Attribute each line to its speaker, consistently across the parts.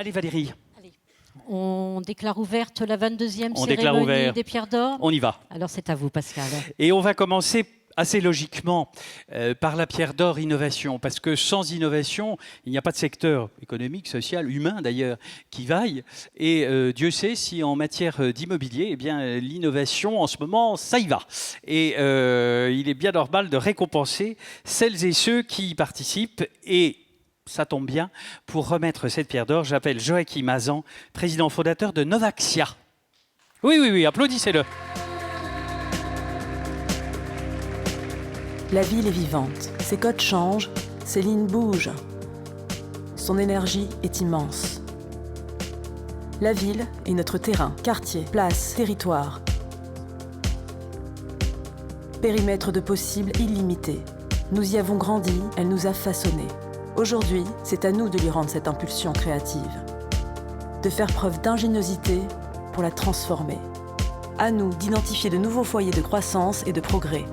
Speaker 1: Allez Valérie.
Speaker 2: Allez. On déclare ouverte la 22e
Speaker 1: On déclare
Speaker 2: cérémonie
Speaker 1: ouvert.
Speaker 2: des pierres d'or.
Speaker 1: On y va.
Speaker 2: Alors c'est à vous Pascal.
Speaker 1: Et on va commencer assez logiquement par la pierre d'or innovation, parce que sans innovation, il n'y a pas de secteur économique, social, humain d'ailleurs, qui vaille. Et Dieu sait si en matière d'immobilier, eh bien, l'innovation en ce moment, ça y va. Et il est bien normal de récompenser celles et ceux qui y participent. Et ça tombe bien, pour remettre cette pierre d'or, j'appelle Joachim Hazan, président fondateur de Novaxia. Oui, applaudissez-le.
Speaker 3: La ville est vivante, ses codes changent, ses lignes bougent. Son énergie est immense. La ville est notre terrain, quartier, place, territoire. Périmètre de possibles illimité. Nous y avons grandi, elle nous a façonnés. Aujourd'hui, c'est à nous de lui rendre cette impulsion créative. De faire preuve d'ingéniosité pour la transformer. À nous d'identifier de nouveaux foyers de croissance et de progrès.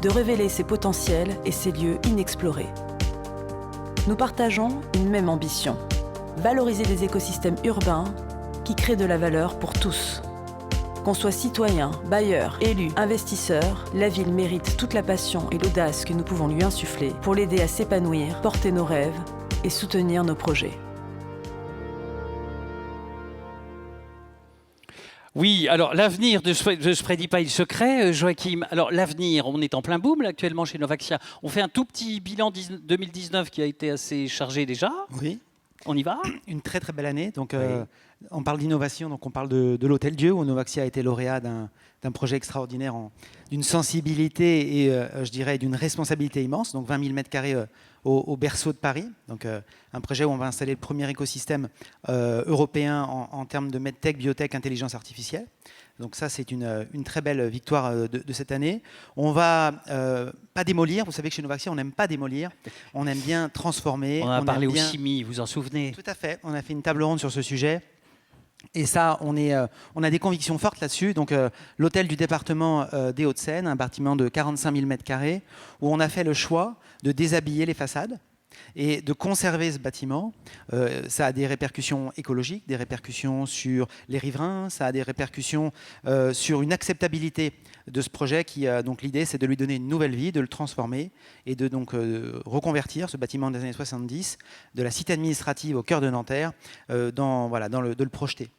Speaker 3: De révéler ses potentiels et ses lieux inexplorés. Nous partageons une même ambition, valoriser des écosystèmes urbains qui créent de la valeur pour tous. Qu'on soit citoyen, bailleur, élu, investisseur, la ville mérite toute la passion et l'audace que nous pouvons lui insuffler pour l'aider à s'épanouir, porter nos rêves et soutenir nos projets.
Speaker 1: Oui, alors l'avenir ne se prédit pas, il se crée, Joachim. Alors l'avenir, on est en plein boom là, actuellement chez Novaxia. On fait un tout petit bilan 2019 qui a été assez chargé déjà.
Speaker 4: Oui.
Speaker 1: On y va.
Speaker 4: Une très très belle année. Donc,
Speaker 1: Oui.
Speaker 4: on parle d'innovation, donc on parle de l'Hôtel Dieu, où Novaxia a été lauréat d'un projet extraordinaire, d'une sensibilité et je dirais d'une responsabilité immense. Donc 20 000 m² au berceau de Paris. Donc un projet où on va installer le premier écosystème européen en termes de medtech, biotech, intelligence artificielle. Donc ça, c'est une très belle victoire de cette année. On va pas démolir. Vous savez que chez Novaxia, on n'aime pas démolir. On aime bien transformer.
Speaker 1: On a parlé
Speaker 4: aime bien...
Speaker 1: aux chimie, vous en souvenez?
Speaker 4: Tout à fait. On a fait une table ronde sur ce sujet. Et ça, on a des convictions fortes là-dessus. Donc, l'hôtel du département des Hauts-de-Seine, un bâtiment de 45 000 m², où on a fait le choix de déshabiller les façades et de conserver ce bâtiment. Ça a des répercussions écologiques, des répercussions sur les riverains, ça a des répercussions sur une acceptabilité de ce projet qui, donc l'idée, c'est de lui donner une nouvelle vie, de le transformer et de donc reconvertir ce bâtiment des années 70 de la cité administrative au cœur de Nanterre, de le projeter.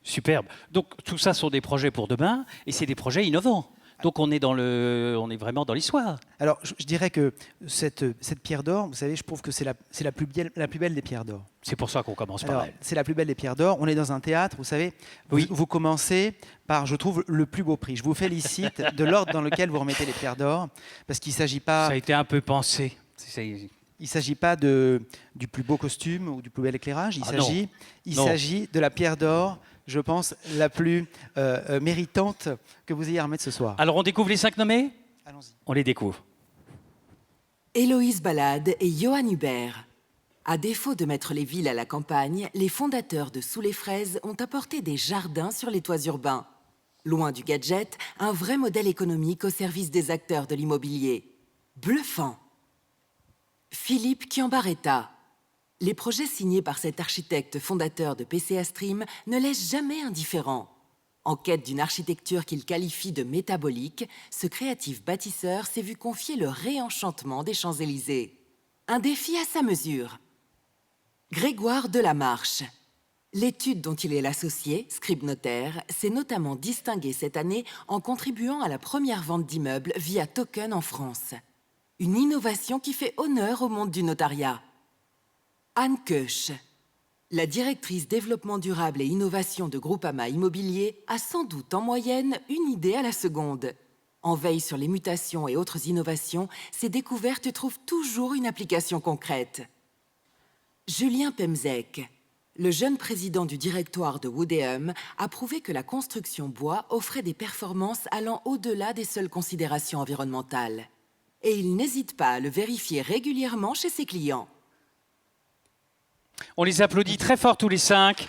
Speaker 1: Superbe. Donc tout ça sont des projets pour demain et c'est des projets innovants. Donc on est vraiment dans l'histoire.
Speaker 4: Alors je dirais que cette pierre d'or, vous savez, je trouve que c'est la plus belle des pierres d'or.
Speaker 1: C'est pour ça qu'on commence par elle.
Speaker 4: C'est la plus belle des pierres d'or. On est dans un théâtre, vous savez.
Speaker 1: Oui.
Speaker 4: Vous commencez par, je trouve, le plus beau prix. Je vous félicite de l'ordre dans lequel vous remettez les pierres d'or, parce qu'il ne s'agit pas...
Speaker 1: Ça a été un peu pensé.
Speaker 4: Il ne s'agit pas du plus beau costume ou du plus bel éclairage. Il s'agit de la pierre d'or, je pense, la plus méritante que vous ayez à remettre ce soir.
Speaker 1: Alors on découvre les 5 nommés?
Speaker 4: Allons-y.
Speaker 1: On les découvre.
Speaker 5: Héloïse Ballade et Johan Hubert. À défaut de mettre les villes à la campagne, les fondateurs de Sous les Fraises ont apporté des jardins sur les toits urbains. Loin du gadget, un vrai modèle économique au service des acteurs de l'immobilier. Bluffant. Philippe Chiambaretta. Les projets signés par cet architecte fondateur de PCA Stream ne laissent jamais indifférent. En quête d'une architecture qu'il qualifie de métabolique, ce créatif bâtisseur s'est vu confier le réenchantement des Champs-Élysées. Un défi à sa mesure. Grégoire Delamarche. L'étude dont il est l'associé, Scribe Notaire, s'est notamment distinguée cette année en contribuant à la première vente d'immeubles via token en France. Une innovation qui fait honneur au monde du notariat. Anne Koech. La directrice développement durable et innovation de Groupama Immobilier a sans doute en moyenne une idée à la seconde. En veille sur les mutations et autres innovations, ces découvertes trouvent toujours une application concrète. Julien Pemzec. Le jeune président du directoire de Woodéum a prouvé que la construction bois offrait des performances allant au-delà des seules considérations environnementales. Et il n'hésite pas à le vérifier régulièrement chez ses clients.
Speaker 1: On les applaudit très fort tous les 5.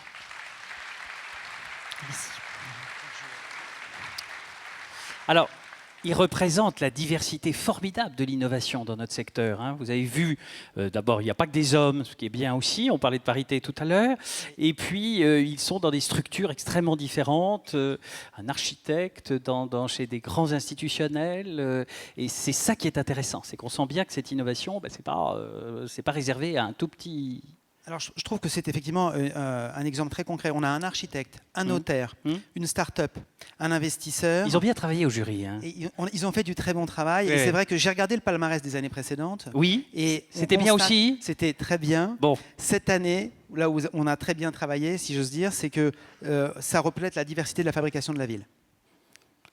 Speaker 1: Alors, Il représente la diversité formidable de l'innovation dans notre secteur, hein. Vous avez vu, d'abord, il n'y a pas que des hommes, ce qui est bien aussi, on parlait de parité tout à l'heure, et puis ils sont dans des structures extrêmement différentes, un architecte chez des grands institutionnels, et c'est ça qui est intéressant, c'est qu'on sent bien que cette innovation, c'est pas réservé à un tout petit...
Speaker 4: Alors, je trouve que c'est effectivement un exemple très concret. On a un architecte, un notaire, une start-up, un investisseur.
Speaker 1: Ils ont bien travaillé au jury, hein.
Speaker 4: Et ils ont fait du très bon travail.
Speaker 1: Ouais.
Speaker 4: Et c'est vrai que j'ai regardé le palmarès des années précédentes.
Speaker 1: Oui,
Speaker 4: Et
Speaker 1: c'était
Speaker 4: on
Speaker 1: bien
Speaker 4: constate-
Speaker 1: aussi.
Speaker 4: C'était très bien.
Speaker 1: Bon,
Speaker 4: Cette année, là où on a très bien travaillé, si j'ose dire, c'est que ça reflète la diversité de la fabrication de la ville.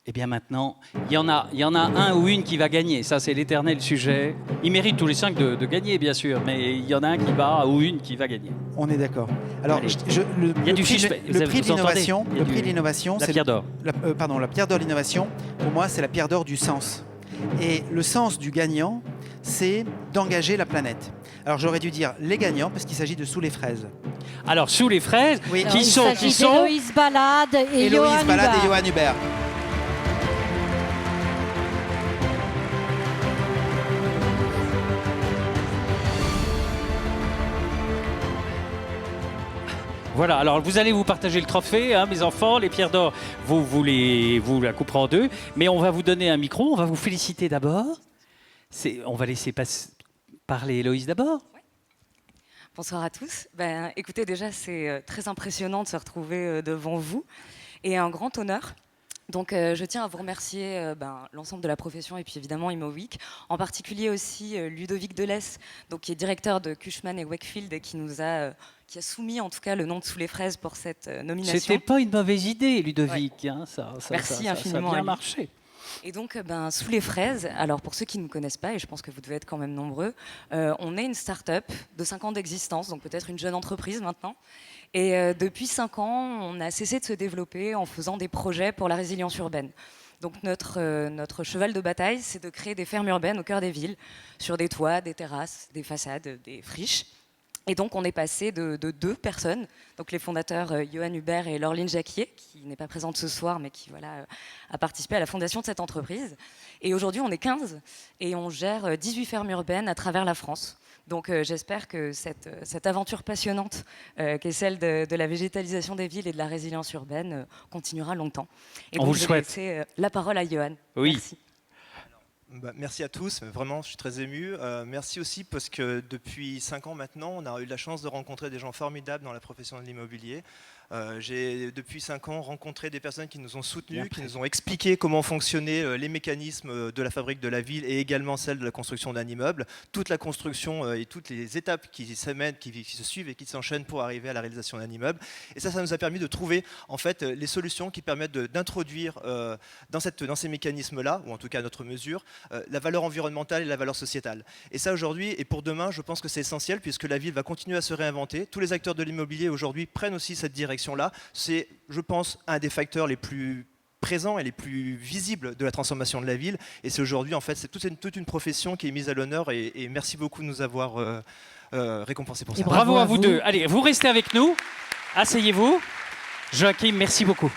Speaker 1: et bien maintenant, il y en a un ou une qui va gagner. Ça, c'est l'éternel sujet. Ils méritent tous les 5 de gagner, bien sûr, mais il y en a un qui va ou une qui va gagner.
Speaker 4: On est d'accord. Alors,
Speaker 1: Allez.
Speaker 4: le
Speaker 1: Il y a du
Speaker 4: prix de-
Speaker 1: suspect.
Speaker 4: le prix de
Speaker 1: Vous entendez
Speaker 4: l'innovation,
Speaker 1: Il y a
Speaker 4: le
Speaker 1: du-
Speaker 4: prix de l'innovation,
Speaker 1: La
Speaker 4: c'est
Speaker 1: pierre d'or.
Speaker 4: la pierre d'or de l'innovation. Pour moi, c'est la pierre d'or du sens. Et le sens du gagnant, c'est d'engager la planète. Alors, j'aurais dû dire les gagnants parce qu'il s'agit de Sous les fraises.
Speaker 1: Alors, sous les fraises,
Speaker 4: Oui.
Speaker 2: Alors,
Speaker 1: qui
Speaker 2: il
Speaker 1: sont
Speaker 2: s'agit d'Héloïse Balade et
Speaker 4: Héloïse
Speaker 2: Johan
Speaker 4: Balade et
Speaker 2: Hubert.
Speaker 4: Johan Hubert.
Speaker 1: Voilà, alors vous allez vous partager le trophée, hein, mes enfants, les pierres d'or, vous la couperez en deux, mais on va vous donner un micro, on va vous féliciter d'abord. On va laisser parler Héloïse d'abord.
Speaker 6: Bonsoir à tous. Écoutez, déjà, c'est très impressionnant de se retrouver devant vous et un grand honneur. Donc, je tiens à vous remercier l'ensemble de la profession et puis évidemment ImoWeek, en particulier aussi Ludovic Delesse, donc, qui est directeur de Cushman et Wakefield et qui a soumis en tout cas le nom de Sous les fraises pour cette nomination.
Speaker 1: C'était pas une mauvaise idée, Ludovic. Hein,
Speaker 6: Merci
Speaker 1: ça
Speaker 6: infiniment
Speaker 1: a
Speaker 6: à
Speaker 1: bien
Speaker 6: lui.
Speaker 1: marché.
Speaker 6: Et donc, Sous les fraises, alors pour ceux qui ne nous connaissent pas, et je pense que vous devez être quand même nombreux, on est une start-up de 5 ans d'existence, donc peut-être une jeune entreprise maintenant. Et depuis 5 ans, on a cessé de se développer en faisant des projets pour la résilience urbaine. Donc notre cheval de bataille, c'est de créer des fermes urbaines au cœur des villes, sur des toits, des terrasses, des façades, des friches. Et donc, on est passé de 2 personnes, donc les fondateurs Johan Hubert et Laureline Jacquier, qui n'est pas présente ce soir, mais qui a participé à la fondation de cette entreprise. Et aujourd'hui, on est 15 et on gère 18 fermes urbaines à travers la France. Donc, j'espère que cette aventure passionnante, qui est celle de la végétalisation des villes et de la résilience urbaine, continuera longtemps. Et
Speaker 1: On
Speaker 6: donc,
Speaker 1: vous le
Speaker 6: je vais
Speaker 1: souhaite.
Speaker 6: laisser la parole à Johan.
Speaker 1: Oui.
Speaker 6: Merci.
Speaker 7: Merci à tous, vraiment je suis très ému. Merci aussi parce que depuis 5 ans maintenant, on a eu la chance de rencontrer des gens formidables dans la profession de l'immobilier. J'ai depuis 5 ans rencontré des personnes qui nous ont soutenus, qui nous ont expliqué comment fonctionnaient les mécanismes de la fabrique de la ville et également celle de la construction d'un immeuble, toute la construction et toutes les étapes qui se suivent et qui s'enchaînent pour arriver à la réalisation d'un immeuble. Et ça nous a permis de trouver en fait les solutions qui permettent d'introduire dans ces mécanismes-là, ou en tout cas à notre mesure, la valeur environnementale et la valeur sociétale. Et ça aujourd'hui et pour demain, je pense que c'est essentiel puisque la ville va continuer à se réinventer. Tous les acteurs de l'immobilier aujourd'hui prennent aussi cette direction-là. C'est, je pense, un des facteurs les plus présents et les plus visibles de la transformation de la ville. Et c'est aujourd'hui, en fait, c'est toute une profession qui est mise à l'honneur et merci beaucoup de nous avoir récompensés pour ça.
Speaker 1: Bravo à vous deux. Allez, vous restez avec nous. Asseyez-vous. Joachim, merci beaucoup.